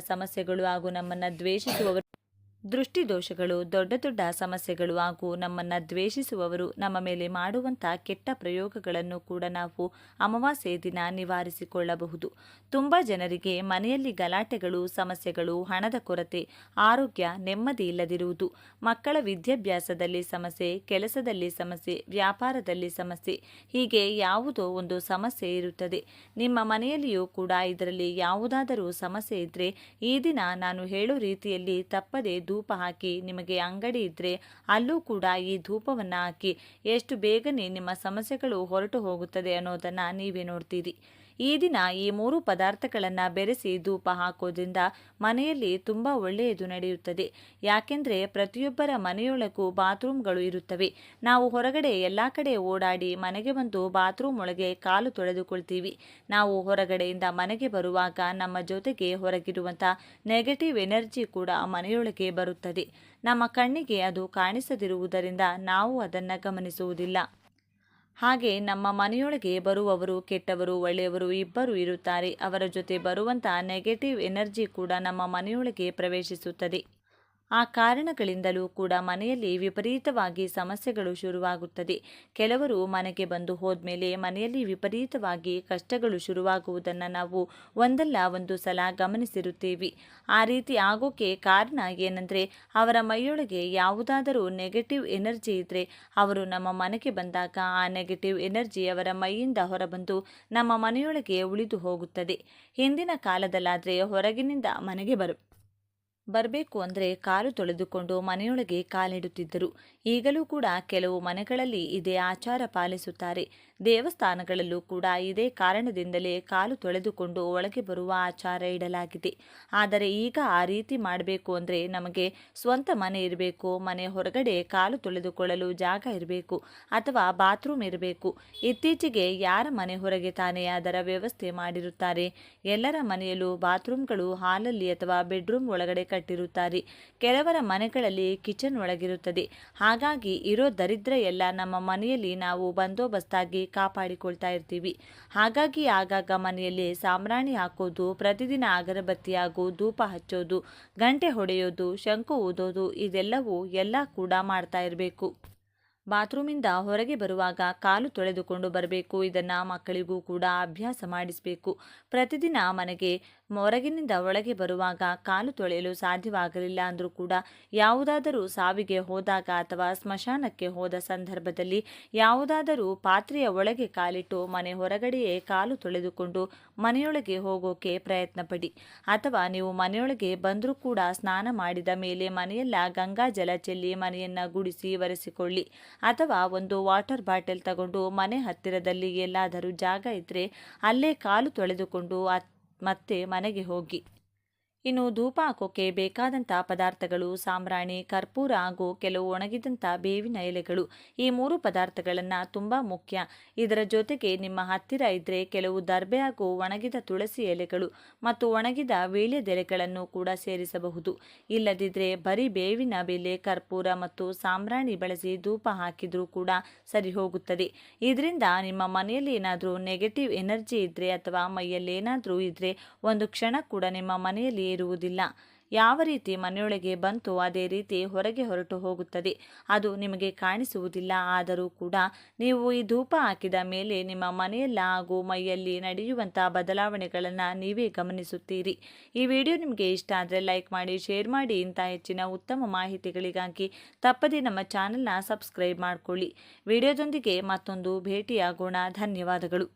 ಸಮಸ್ಯೆಗಳು ಹಾಗೂ ನಮ್ಮನ್ನು ದ್ವೇಷಿಸುವವರು ನಮ್ಮ ಮೇಲೆ ಮಾಡುವಂಥ ಕೆಟ್ಟ ಪ್ರಯೋಗಗಳನ್ನು ಕೂಡ ನಾವು ಅಮಾವಾಸ್ಯೆ ದಿನ ನಿವಾರಿಸಿಕೊಳ್ಳಬಹುದು. ತುಂಬ ಜನರಿಗೆ ಮನೆಯಲ್ಲಿ ಗಲಾಟೆಗಳು, ಸಮಸ್ಯೆಗಳು, ಹಣದ ಕೊರತೆ, ಆರೋಗ್ಯ, ನೆಮ್ಮದಿ ಇಲ್ಲದಿರುವುದು, ಮಕ್ಕಳ ವಿದ್ಯಾಭ್ಯಾಸದಲ್ಲಿ ಸಮಸ್ಯೆ, ಕೆಲಸದಲ್ಲಿ ಸಮಸ್ಯೆ, ವ್ಯಾಪಾರದಲ್ಲಿ ಸಮಸ್ಯೆ, ಹೀಗೆ ಯಾವುದೋ ಒಂದು ಸಮಸ್ಯೆ ಇರುತ್ತದೆ. ನಿಮ್ಮ ಮನೆಯಲ್ಲಿಯೂ ಕೂಡ ಇದರಲ್ಲಿ ಯಾವುದಾದರೂ ಸಮಸ್ಯೆ ಇದ್ದರೆ ಈ ದಿನ ನಾನು ಹೇಳೋ ರೀತಿಯಲ್ಲಿ ತಪ್ಪದೆ ಧೂಪ ಹಾಕಿ. ನಿಮಗೆ ಅಂಗಡಿ ಇದ್ದರೆ ಅಲ್ಲೂ ಕೂಡ ಈ ಧೂಪವನ್ನು ಹಾಕಿ. ಎಷ್ಟು ಬೇಗನೆ ನಿಮ್ಮ ಸಮಸ್ಯೆಗಳು ಹೊರಟು ಹೋಗುತ್ತದೆ ಅನ್ನೋದನ್ನು ನೀವೇ ನೋಡ್ತೀರಿ. ಈ ದಿನ ಈ 3 ಪದಾರ್ಥಗಳನ್ನು ಬೆರೆಸಿ ಧೂಪ ಹಾಕೋದ್ರಿಂದ ಮನೆಯಲ್ಲಿ ತುಂಬ ಒಳ್ಳೆಯದು ನಡೆಯುತ್ತದೆ. ಯಾಕೆಂದರೆ ಪ್ರತಿಯೊಬ್ಬರ ಮನೆಯೊಳಗೂ ಬಾತ್ರೂಮ್ಗಳು ಇರುತ್ತವೆ. ನಾವು ಹೊರಗಡೆ ಎಲ್ಲ ಕಡೆ ಓಡಾಡಿ ಮನೆಗೆ ಬಂದು ಬಾತ್ರೂಮ್ ಒಳಗೆ ಕಾಲು ತೊಳೆದುಕೊಳ್ತೀವಿ. ನಾವು ಹೊರಗಡೆಯಿಂದ ಮನೆಗೆ ಬರುವಾಗ ನಮ್ಮ ಜೊತೆಗೆ ಹೊರಗಿರುವಂಥ ನೆಗೆಟಿವ್ ಎನರ್ಜಿ ಕೂಡ ಮನೆಯೊಳಗೆ ಬರುತ್ತದೆ. ನಮ್ಮ ಕಣ್ಣಿಗೆ ಅದು ಕಾಣಿಸದಿರುವುದರಿಂದ ನಾವು ಅದನ್ನು ಗಮನಿಸುವುದಿಲ್ಲ. ಹಾಗೆ ನಮ್ಮ ಮನೆಯೊಳಗೆ ಬರುವವರು ಕೆಟ್ಟವರು, ಒಳ್ಳೆಯವರು ಇಬ್ಬರು ಇರುತ್ತಾರೆ. ಅವರ ಜೊತೆ ಬರುವಂತಹ ನೆಗೆಟಿವ್ ಎನರ್ಜಿ ಕೂಡ ನಮ್ಮ ಮನೆಯೊಳಗೆ ಪ್ರವೇಶಿಸುತ್ತದೆ. ಆ ಕಾರಣಗಳಿಂದಲೂ ಕೂಡ ಮನೆಯಲ್ಲಿ ವಿಪರೀತವಾಗಿ ಸಮಸ್ಯೆಗಳು ಶುರುವಾಗುತ್ತದೆ. ಕೆಲವರು ಮನೆಗೆ ಬಂದು ಹೋದ್ಮೇಲೆ ಮನೆಯಲ್ಲಿ ವಿಪರೀತವಾಗಿ ಕಷ್ಟಗಳು ಶುರುವಾಗುವುದನ್ನು ನಾವು ಒಂದಲ್ಲ ಒಂದು ಸಲ ಗಮನಿಸಿರುತ್ತೇವೆ. ಆ ರೀತಿ ಆಗೋಕೆ ಕಾರಣ ಏನಂದರೆ ಅವರ ಮೈಯೊಳಗೆ ಯಾವುದಾದರೂ ನೆಗೆಟಿವ್ ಎನರ್ಜಿ ಇದ್ದರೆ ಅವರು ನಮ್ಮ ಮನೆಗೆ ಬಂದಾಗ ಆ ನೆಗೆಟಿವ್ ಎನರ್ಜಿ ಅವರ ಮೈಯಿಂದ ಹೊರಬಂದು ನಮ್ಮ ಮನೆಯೊಳಗೆ ಉಳಿದು ಹೋಗುತ್ತದೆ. ಹಿಂದಿನ ಕಾಲದಲ್ಲಾದರೆ ಹೊರಗಿನಿಂದ ಮನೆಗೆ ಬರಬೇಕು ಅಂದರೆ ಕಾಲು ತೊಳೆದುಕೊಂಡು ಮನೆಯೊಳಗೆ ಕಾಲಿಡುತ್ತಿದ್ದರು. ಈಗಲೂ ಕೂಡ ಕೆಲವು ಮನೆಗಳಲ್ಲಿ ಇದೇ ಆಚಾರ ಪಾಲಿಸುತ್ತಾರೆ. ದೇವಸ್ಥಾನಗಳಲ್ಲೂ ಕೂಡ ಇದೇ ಕಾರಣದಿಂದಲೇ ಕಾಲು ತೊಳೆದುಕೊಂಡು ಒಳಗೆ ಬರುವ ಆಚಾರ ಇಡಲಾಗಿದೆ. ಆದರೆ ಈಗ ಆ ರೀತಿ ಮಾಡಬೇಕು ಅಂದರೆ ನಮಗೆ ಸ್ವಂತ ಮನೆ ಇರಬೇಕು. ಮನೆ ಹೊರಗಡೆ ಕಾಲು ತೊಳೆದುಕೊಳ್ಳಲು ಜಾಗ ಇರಬೇಕು ಅಥವಾ ಬಾತ್ರೂಮ್ ಇರಬೇಕು. ಇತ್ತೀಚೆಗೆ ಯಾರ ಮನೆ ಹೊರಗೆ ತಾನೇ ಅದರ ವ್ಯವಸ್ಥೆ ಮಾಡಿರುತ್ತಾರೆ. ಎಲ್ಲರ ಮನೆಯಲ್ಲೂ ಬಾತ್ರೂಮ್ಗಳು ಹಾಲಲ್ಲಿ ಅಥವಾ ಬೆಡ್ರೂಮ್ ಒಳಗಡೆ ಕಟ್ಟಿರುತ್ತಾರೆ. ಕೆಲವರ ಮನೆಗಳಲ್ಲಿ ಕಿಚನ್ ಒಳಗಿರುತ್ತದೆ. ಹಾಗಾಗಿ ಇರೋ ದರಿದ್ರ ಎಲ್ಲ ನಮ್ಮ ಮನೆಯಲ್ಲಿ ನಾವು ಬಂದೋಬಸ್ತಾಗಿ ಕಾಪಾಡಿಕೊಳ್ತಾ ಇರ್ತೀವಿ. ಹಾಗಾಗಿ ಆಗಾಗ ಮನೆಯಲ್ಲಿ ಸಾಂಬ್ರಾಣಿ ಹಾಕೋದು, ಪ್ರತಿದಿನ ಅಗರಬತ್ತಿ ಹಾಗೂ ಧೂಪ ಹಚ್ಚೋದು, ಗಂಟೆ ಹೊಡೆಯೋದು, ಶಂಕು ಊದೋದು ಇದೆಲ್ಲವೂ ಎಲ್ಲ ಕೂಡ ಮಾಡ್ತಾ ಇರಬೇಕು. ಬಾತ್ರೂಮಿಂದ ಹೊರಗೆ ಬರುವಾಗ ಕಾಲು ತೊಳೆದುಕೊಂಡು ಬರಬೇಕು. ಇದನ್ನು ಮಕ್ಕಳಿಗೂ ಕೂಡ ಅಭ್ಯಾಸ ಮಾಡಿಸಬೇಕು. ಪ್ರತಿದಿನ ಮನೆಗೆ ಹೊರಗಿನಿಂದ ಒಳಗೆ ಬರುವಾಗ ಕಾಲು ತೊಳೆಯಲು ಸಾಧ್ಯವಾಗಲಿಲ್ಲ ಅಂದರೂ ಕೂಡ ಯಾವುದಾದರೂ ಸಾವಿಗೆ ಹೋದಾಗ ಅಥವಾ ಸ್ಮಶಾನಕ್ಕೆ ಹೋದ ಸಂದರ್ಭದಲ್ಲಿ ಯಾವುದಾದರೂ ಪಾತ್ರೆಯ ಒಳಗೆ ಕಾಲಿಟ್ಟು ಮನೆ ಹೊರಗಡೆಯೇ ಕಾಲು ತೊಳೆದುಕೊಂಡು ಮನೆಯೊಳಗೆ ಹೋಗೋಕೆ ಪ್ರಯತ್ನ ಪಡಿ. ಅಥವಾ ನೀವು ಮನೆಯೊಳಗೆ ಬಂದರೂ ಕೂಡ ಸ್ನಾನ ಮಾಡಿದ ಮೇಲೆ ಮನೆಯೆಲ್ಲ ಗಂಗಾ ಜಲ ಚೆಲ್ಲಿ ಮನೆಯನ್ನು ಗುಡಿಸಿ ಒರೆಸಿಕೊಳ್ಳಿ. ಅಥವಾ ಒಂದು ವಾಟರ್ ಬಾಟಲ್ ತಗೊಂಡು ಮನೆ ಹತ್ತಿರದಲ್ಲಿ ಎಲ್ಲಾದರೂ ಜಾಗ ಇದ್ದರೆ ಅಲ್ಲೇ ಕಾಲು ತೊಳೆದುಕೊಂಡು ಮತ್ತೆ ಮನೆಗೆ ಹೋಗಿ. ಇನ್ನು ಧೂಪ ಹಾಕೋಕೆ ಬೇಕಾದಂಥ ಪದಾರ್ಥಗಳು ಸಾಂಬ್ರಾಣಿ, ಕರ್ಪೂರ ಹಾಗೂ ಕೆಲವು ಒಣಗಿದಂಥ ಬೇವಿನ ಎಲೆಗಳು. ಈ 3 ಪದಾರ್ಥಗಳನ್ನು ತುಂಬ ಮುಖ್ಯ. ಇದರ ಜೊತೆಗೆ ನಿಮ್ಮ ಹತ್ತಿರ ಇದ್ದರೆ ಕೆಲವು ದರ್ಬೆ ಹಾಗೂ ಒಣಗಿದ ತುಳಸಿ ಎಲೆಗಳು ಮತ್ತು ಒಣಗಿದ ವೀಳ್ಯದೆಲೆಗಳನ್ನು ಕೂಡ ಸೇರಿಸಬಹುದು. ಇಲ್ಲದಿದ್ದರೆ ಬರೀ ಬೇವಿನ ಬೆಲೆ, ಕರ್ಪೂರ ಮತ್ತು ಸಾಂಬ್ರಾಣಿ ಬಳಸಿ ಧೂಪ ಹಾಕಿದ್ರೂ ಕೂಡ ಸರಿ ಹೋಗುತ್ತದೆ. ಇದರಿಂದ ನಿಮ್ಮ ಮನೆಯಲ್ಲಿ ಏನಾದರೂ ನೆಗೆಟಿವ್ ಎನರ್ಜಿ ಇದ್ದರೆ ಅಥವಾ ಮೈಯಲ್ಲಿ ಏನಾದರೂ ಇದ್ದರೆ ಒಂದು ಕ್ಷಣ ಕೂಡ ನಿಮ್ಮ ಮನೆಯಲ್ಲಿ ಇರುವುದಿಲ್ಲ. ಯಾವ ರೀತಿ ಮನೆಯೊಳಗೆ ಬಂತು ಅದೇ ರೀತಿ ಹೊರಗೆ ಹೊರಟು ಹೋಗುತ್ತದೆ. ಅದು ನಿಮಗೆ ಕಾಣಿಸುವುದಿಲ್ಲ. ಆದರೂ ಕೂಡ ನೀವು ಈ ಧೂಪ ಹಾಕಿದ ಮೇಲೆ ನಿಮ್ಮ ಮನೆಯಲ್ಲ ಹಾಗೂ ಮೈಯಲ್ಲಿ ನಡೆಯುವಂಥ ಬದಲಾವಣೆಗಳನ್ನು ನೀವೇ ಗಮನಿಸುತ್ತೀರಿ. ಈ ವಿಡಿಯೋ ನಿಮಗೆ ಇಷ್ಟ ಆದರೆ ಲೈಕ್ ಮಾಡಿ, ಶೇರ್ ಮಾಡಿ. ಇಂಥ ಹೆಚ್ಚಿನ ಉತ್ತಮ ಮಾಹಿತಿಗಳಿಗಾಗಿ ತಪ್ಪದೇ ನಮ್ಮ ಚಾನಲ್ನ ಸಬ್ಸ್ಕ್ರೈಬ್ ಮಾಡಿಕೊಳ್ಳಿ. ವಿಡಿಯೋದೊಂದಿಗೆ ಮತ್ತೊಂದು ಭೇಟಿಯಾಗೋಣ. ಧನ್ಯವಾದಗಳು.